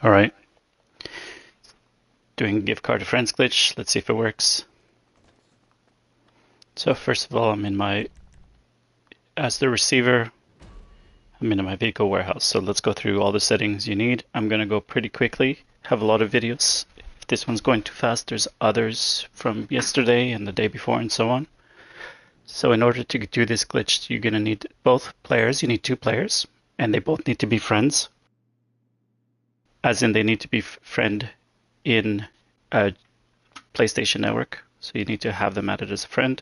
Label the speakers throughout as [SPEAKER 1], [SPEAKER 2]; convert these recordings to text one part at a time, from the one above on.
[SPEAKER 1] All right, doing gift card to friends glitch. Let's see if it works. So first of all, as the receiver, I'm in my vehicle warehouse. So let's go through all the settings you need. I'm gonna go pretty quickly. Have a lot of videos. If this one's going too fast, there's others from yesterday and the day before and so on. So in order to do this glitch, you're gonna need both players. You need two players, and they both need to be friends. As in, they need to be friend in a PlayStation Network. So you need to have them added as a friend.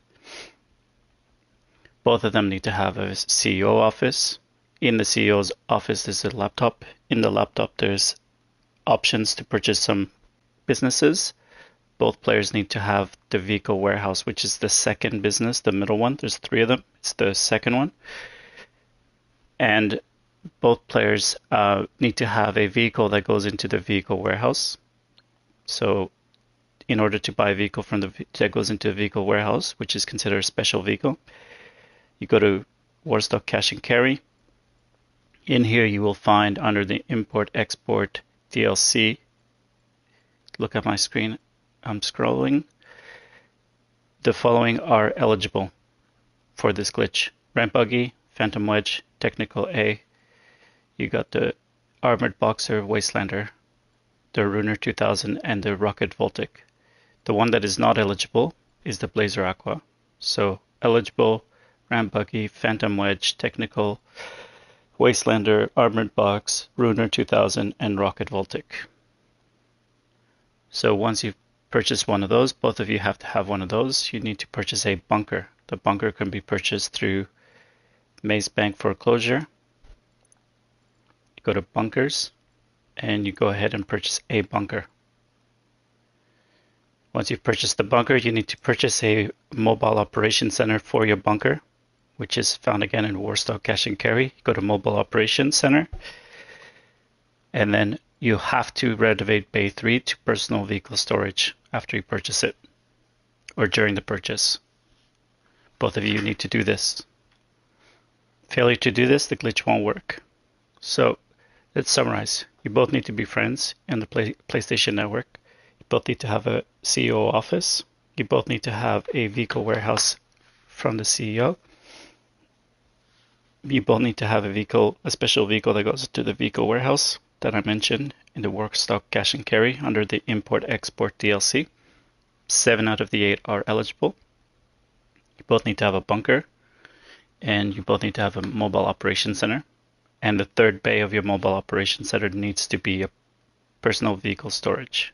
[SPEAKER 1] Both of them need to have a CEO office. In the CEO's office, there's a laptop. In the laptop, there's options to purchase some businesses. Both players need to have the vehicle warehouse, which is the second business, the middle one. There's three of them. It's the second one. And both players need to have a vehicle that goes into the vehicle warehouse. So in order to buy a vehicle that goes into the vehicle warehouse, which is considered a special vehicle, you go to Warstock Cash and Carry. In here you will find under the Import Export DLC, look at my screen, I'm scrolling, the following are eligible for this glitch: Ramp Buggy, Phantom Wedge, Technical A. You got the Armored Boxer, Wastelander, the Ruiner 2000, and the Rocket Voltic. The one that is not eligible is the Blazer Aqua. So eligible: Ramp Buggy, Phantom Wedge, Technical, Wastelander, Armored Box, Ruiner 2000, and Rocket Voltic. So once you've purchased one of those, both of you have to have one of those. You need to purchase a bunker. The bunker can be purchased through Maze Bank Foreclosure. You go to bunkers and you go ahead and purchase a bunker. Once you've purchased the bunker, you need to purchase a mobile operation center for your bunker, which is found again in Warstock Cash and Carry. You go to Mobile Operations Center, and then you have to renovate Bay 3 to personal vehicle storage after you purchase it, or during the purchase. Both of you need to do this. Failure to do this, the glitch won't work. So let's summarize. You both need to be friends in the PlayStation Network. You both need to have a CEO office. You both need to have a vehicle warehouse from the CEO. You both need to have a special vehicle that goes to the vehicle warehouse that I mentioned in the Warstock Cash and Carry under the Import Export DLC. 7 out of the 8 are eligible. You both need to have a bunker, and you both need to have a mobile operation center. And the third bay of your mobile operation center needs to be a personal vehicle storage.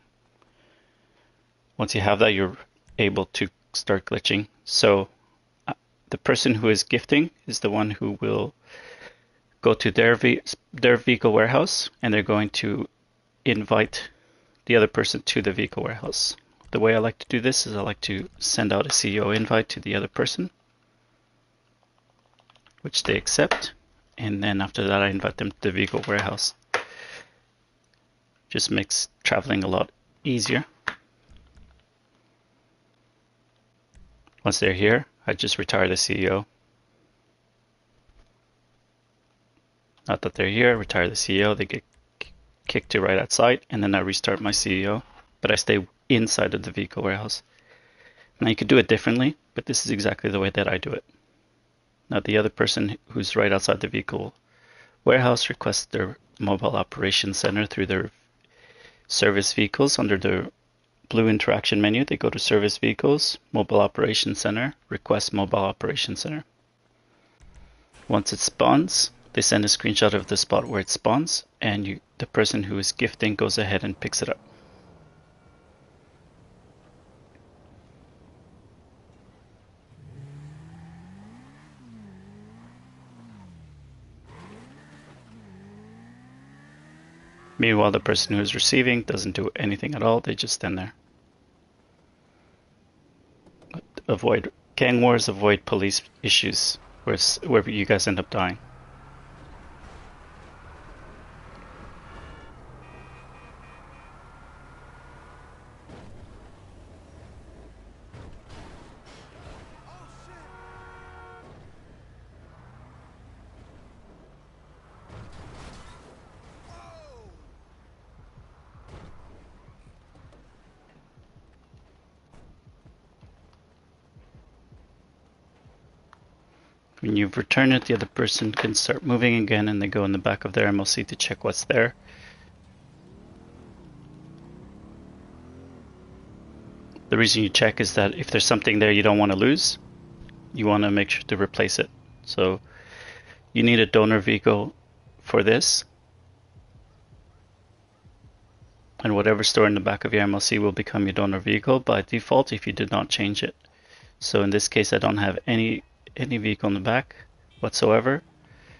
[SPEAKER 1] Once you have that, you're able to start glitching. So the person who is gifting is the one who will go to their vehicle warehouse, and they're going to invite the other person to the vehicle warehouse. The way I like to do this is I like to send out a CEO invite to the other person, which they accept, and then after that I invite them to the vehicle warehouse. Just makes traveling a lot easier. Once they're here, I just retire the CEO. Not that they're here, retire the CEO, they get kicked to right outside, and then I restart my CEO, but I stay inside of the vehicle warehouse. Now you could do it differently, but this is exactly the way that I do it. Now the other person who's right outside the vehicle warehouse requests their mobile operations center through their service vehicles. Under the blue interaction menu, they go to service vehicles, mobile operations center, request mobile operations center. Once it spawns, they send a screenshot of the spot where it spawns, and the person who is gifting goes ahead and picks it up. Meanwhile, the person who is receiving doesn't do anything at all, they just stand there. Avoid gang wars, avoid police issues where you guys end up dying. When you've returned it, the other person can start moving again, and they go in the back of their MLC to check what's there. The reason you check is that if there's something there you don't want to lose, you want to make sure to replace it. So you need a donor vehicle for this. And whatever's stored in the back of your MLC will become your donor vehicle by default if you did not change it. So in this case, I don't have any vehicle in the back whatsoever.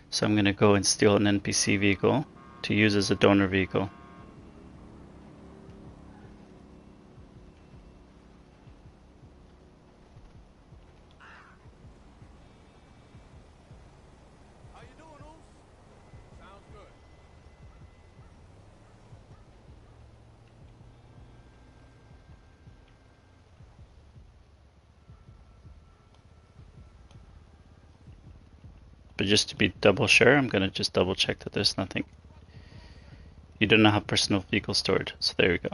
[SPEAKER 1] So I'm going to go and steal an NPC vehicle to use as a donor vehicle. But just to be double sure, I'm going to just double check that there's nothing. You do not have personal vehicle stored, so there we go.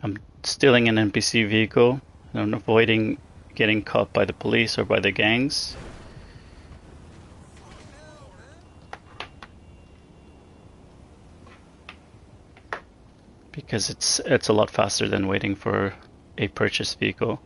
[SPEAKER 1] I'm stealing an NPC vehicle and I'm avoiding getting caught by the police or by the gangs. Because it's a lot faster than waiting for a purchased vehicle.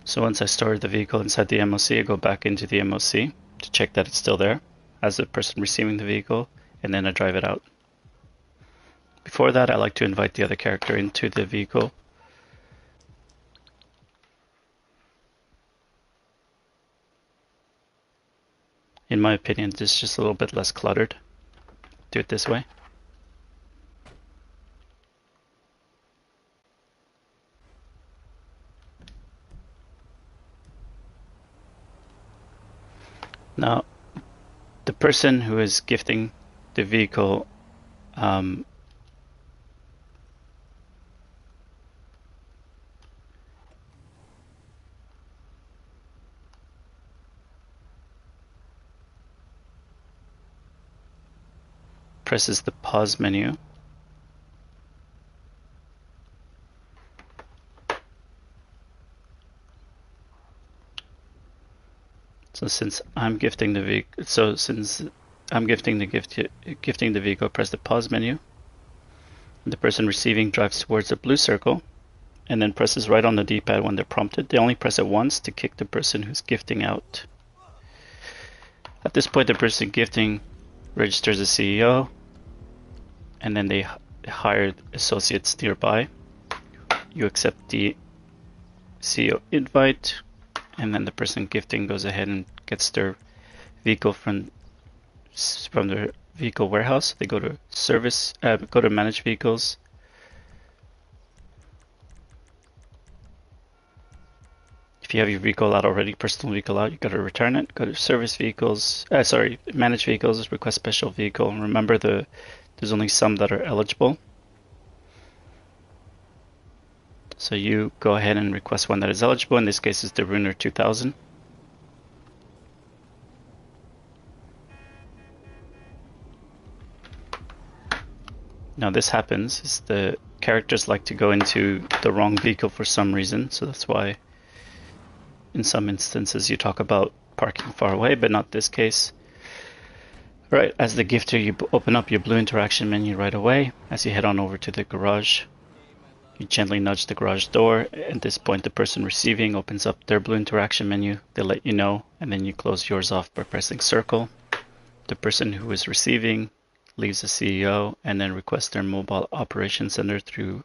[SPEAKER 1] So once I store the vehicle inside the MOC, I go back into the MOC to check that it's still there as the person receiving the vehicle, and then I drive it out. Before that, I like to invite the other character into the vehicle. In my opinion, this is just a little bit less cluttered. Do it this way. Now, the person who is gifting the vehicle presses the pause menu. So since I'm gifting the vehicle, gifting the vehicle, press the pause menu. The person receiving drives towards the blue circle and then presses right on the D-pad when they're prompted. They only press it once to kick the person who's gifting out. At this point, the person gifting registers as CEO, and then they hire associates nearby. You accept the CEO invite, and then the person gifting goes ahead and gets their vehicle from their vehicle warehouse. They go to go to manage vehicles. If you have your vehicle out already, personal vehicle out, you got to return it. Go to service vehicles, manage vehicles, request special vehicle. And remember, there's only some that are eligible. So you go ahead and request one that is eligible. In this case, it's the Runer 2000. Now this happens is the characters like to go into the wrong vehicle for some reason, so that's why in some instances you talk about parking far away, but not this case. Right, as the gifter, you open up your blue interaction menu right away. As you head on over to the garage, you gently nudge the garage door. At this point, the person receiving opens up their blue interaction menu. They let you know, and then you close yours off by pressing circle. The person who is receiving leaves the CEO and then requests their mobile operation center through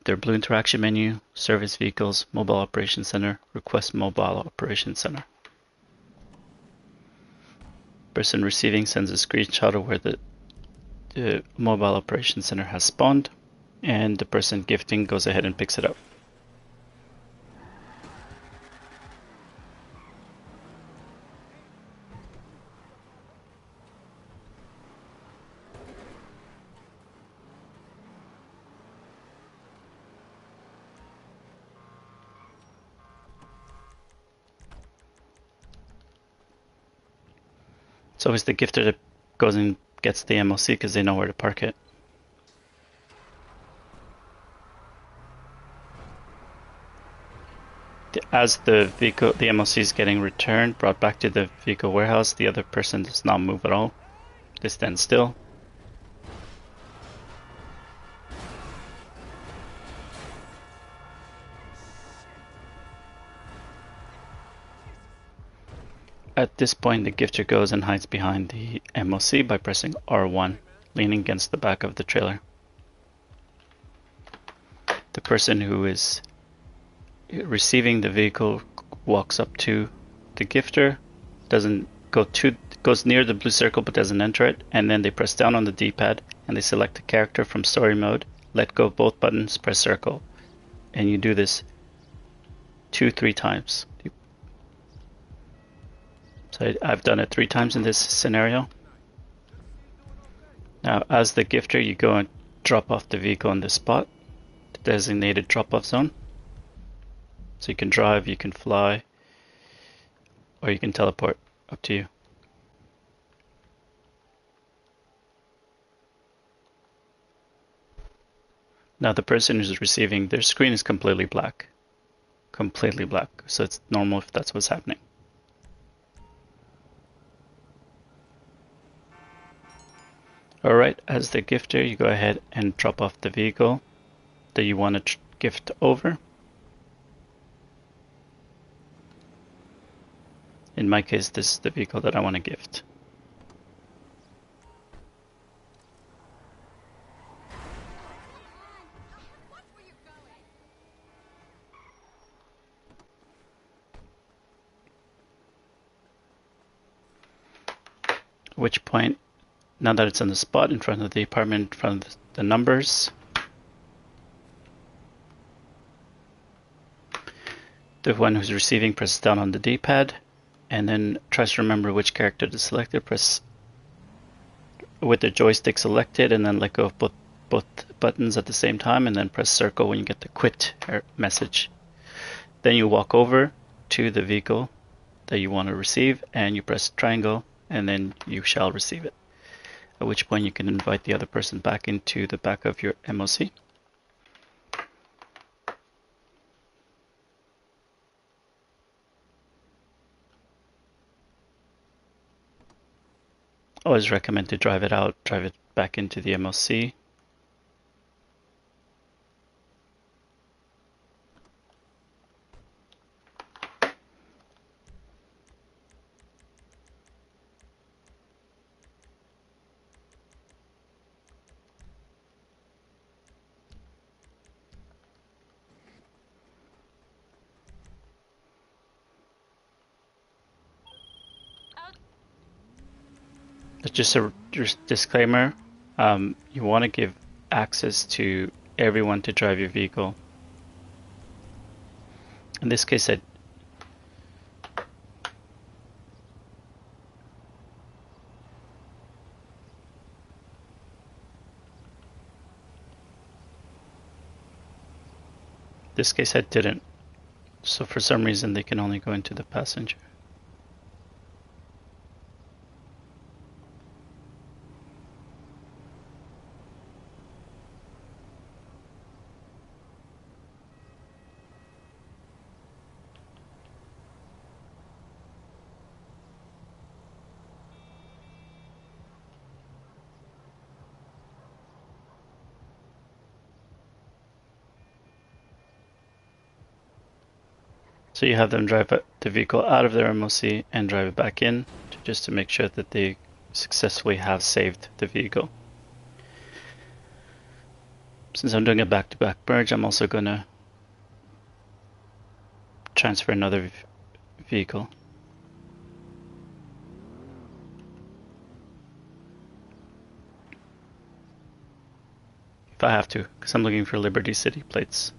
[SPEAKER 1] their blue interaction menu, service vehicles, mobile operation center, request mobile operation center. Person receiving sends a screenshot of where the mobile operation center has spawned, and the person gifting goes ahead and picks it up. It's always the gifter that goes and gets the MOC because they know where to park it. As the vehicle, the MOC is getting returned, brought back to the vehicle warehouse, the other person does not move at all. They stand still. At this point, the gifter goes and hides behind the MOC by pressing R1, leaning against the back of the trailer. The person who is receiving the vehicle walks up to the gifter, goes near the blue circle but doesn't enter it, and then they press down on the D-pad and they select the character from story mode, let go of both buttons, press circle, and you do this 2-3 times. So I've done it 3 times in this scenario. Now, as the gifter, you go and drop off the vehicle in this spot, the designated drop-off zone. So you can drive, you can fly, or you can teleport, up to you. Now the person who's receiving, their screen is completely black. Completely black, so it's normal if that's what's happening. Alright, as the gifter, you go ahead and drop off the vehicle that you want to gift over. In my case, this is the vehicle that I want to gift. At which point, now that it's on the spot in front of the apartment, in front of the numbers, the one who's receiving presses down on the D-pad and then tries to remember which character to select. Press with the joystick selected and then let go of both buttons at the same time, and then press circle when you get the quit message. Then you walk over to the vehicle that you want to receive and you press triangle and then you shall receive it. At which point you can invite the other person back into the back of your MOC. Always recommend to drive it out, drive it back into the MOC. Just a disclaimer, you want to give access to everyone to drive your vehicle. In this case, I didn't. So for some reason they can only go into the passenger. So you have them drive the vehicle out of their MOC and drive it back in, just to make sure that they successfully have saved the vehicle. Since I'm doing a back-to-back merge, I'm also going to transfer another vehicle. If I have to, because I'm looking for Liberty City plates.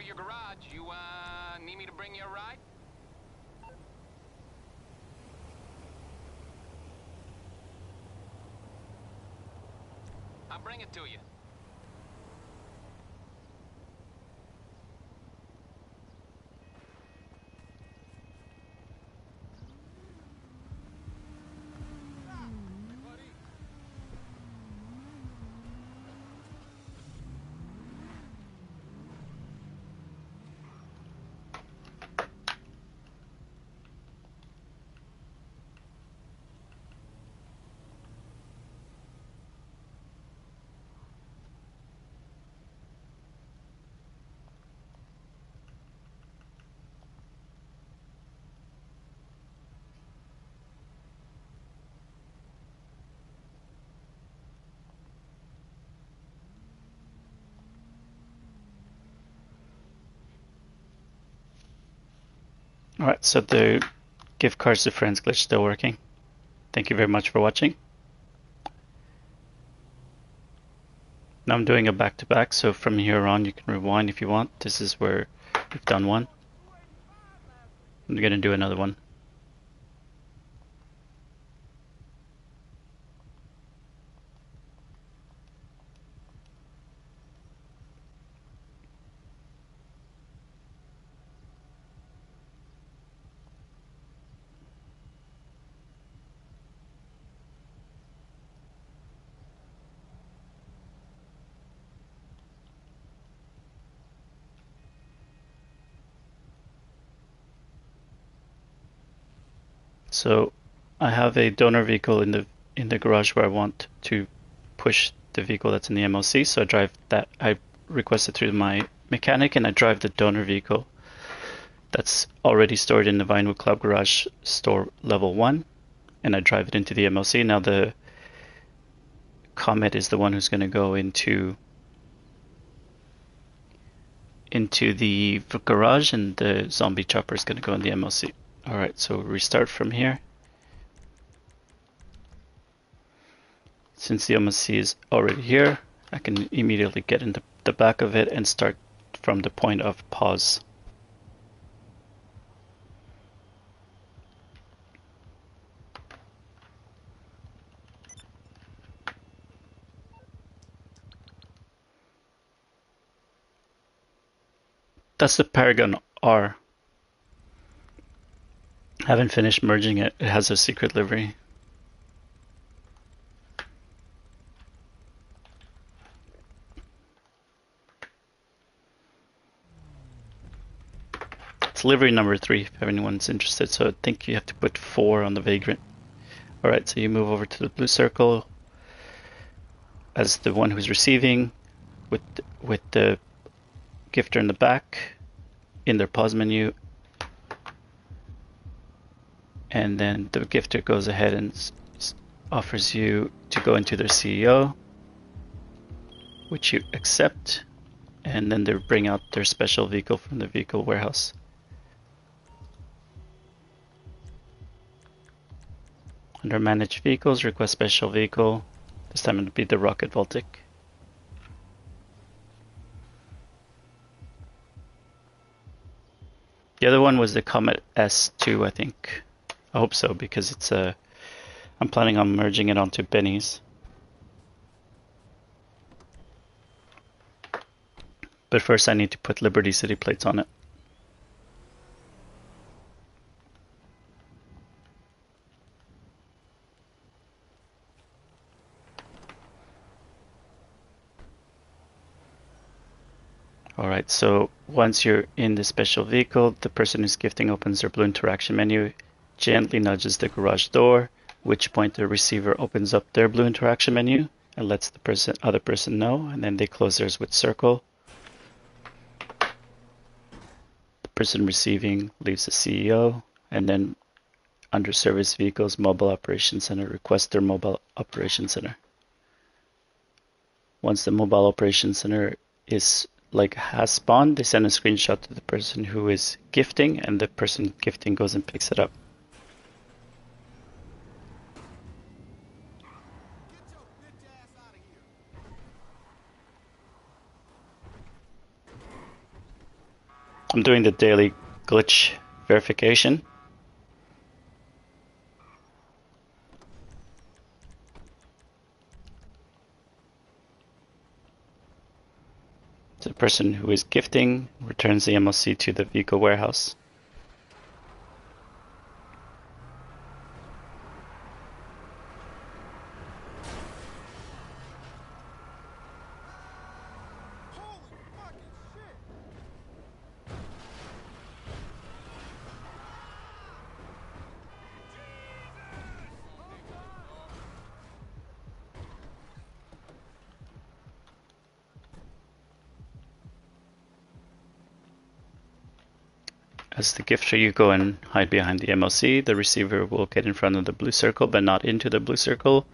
[SPEAKER 2] to your garage. You, need me to bring you a ride? I'll bring it to you.
[SPEAKER 1] Alright, so the give cards to friends glitch still working. Thank you very much for watching. Now I'm doing a back-to-back, so from here on you can rewind if you want. This is where we've done one. I'm gonna do another one. So I have a donor vehicle in the garage where I want to push the vehicle that's in the MOC. So I drive that. I request it through my mechanic, and I drive the donor vehicle that's already stored in the Vinewood Club Garage store level 1, and I drive it into the MOC. Now the Comet is the one who's going to go into the garage, and the zombie chopper is going to go in the MOC. Alright, so restart from here. Since the MOC is already here, I can immediately get into the back of it and start from the point of pause. That's the Paragon R. I haven't finished merging it. It has a secret livery. It's livery number 3 if anyone's interested. So I think you have to put 4 on the Vagrant. Alright, so you move over to the blue circle as the one who's receiving with the gifter in the back in their pause menu. And then the gifter goes ahead and offers you to go into their CEO, which you accept, and then they bring out their special vehicle from the vehicle warehouse. Under manage vehicles, request special vehicle. This time it'll be the Rocket Voltic. The other one was the Comet S2, I think. I hope so, because it's I'm planning on merging it onto Benny's. But first I need to put Liberty City plates on it. Alright, so once you're in the special vehicle, the person who's gifting opens their blue interaction menu, gently nudges the garage door, at which point the receiver opens up their blue interaction menu and lets the other person know, and then they close theirs with circle. The person receiving leaves the CEO, and then under service vehicles, mobile operations center, request their mobile operations center. Once the mobile operations center has spawned, they send a screenshot to the person who is gifting, and the person gifting goes and picks it up. I'm doing the daily glitch verification. The person who is gifting returns the MOC to the vehicle warehouse. As the gifter, you go and hide behind the MOC. The receiver will get in front of the blue circle, but not into the blue circle.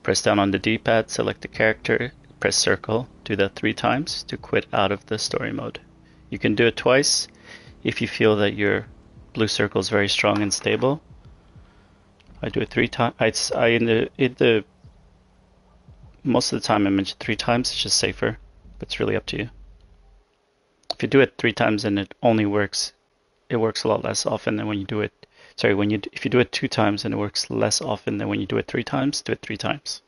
[SPEAKER 1] Press down on the D-pad, select the character, press circle. Do that 3 times to quit out of the story mode. You can do it twice if you feel that your blue circle is very strong and stable. I do it 3 times. Most of the time I mention 3 times. It's just safer, but it's really up to you. If you do it 3 times and it only works, it works a lot less often than when you do it. Sorry, if you do it 2 times and it works less often than when you do it 3 times, do it 3 times.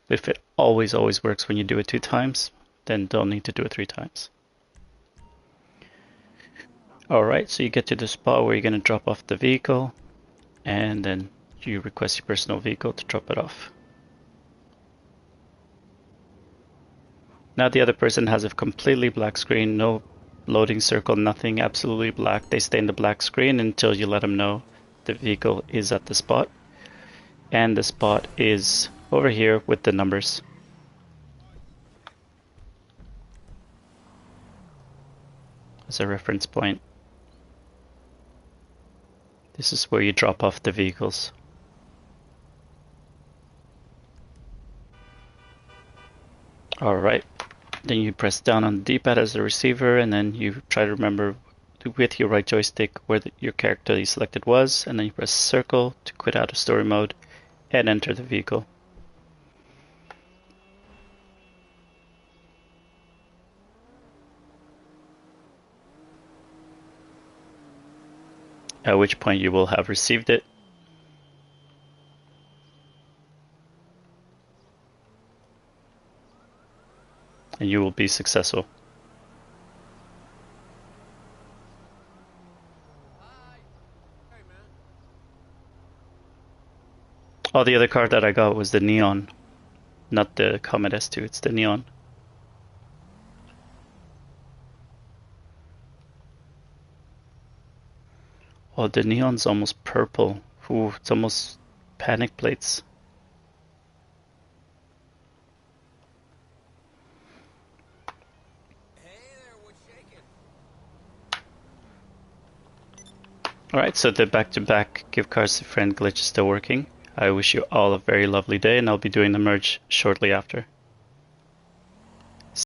[SPEAKER 1] If it always works when you do it 2 times, then don't need to do it 3 times. Alright, so you get to the spot where you're going to drop off the vehicle, and then you request your personal vehicle to drop it off. Now the other person has a completely black screen, no loading circle, nothing, absolutely black. They stay in the black screen until you let them know the vehicle is at the spot. And the spot is over here with the numbers. As a reference point. This is where you drop off the vehicles. Alright, then you press down on the D-pad as the receiver, and then you try to remember with your right joystick where your character you selected was, and then you press circle to quit out of story mode and enter the vehicle. At which point you will have received it. And you will be successful. Oh, the other car that I got was the Neon, not the Comet S2, it's the Neon. Oh, the Neon's almost purple. Ooh, it's almost panic plates. Alright, so the back-to-back give cars to friend glitch is still working. I wish you all a very lovely day, and I'll be doing the merge shortly after.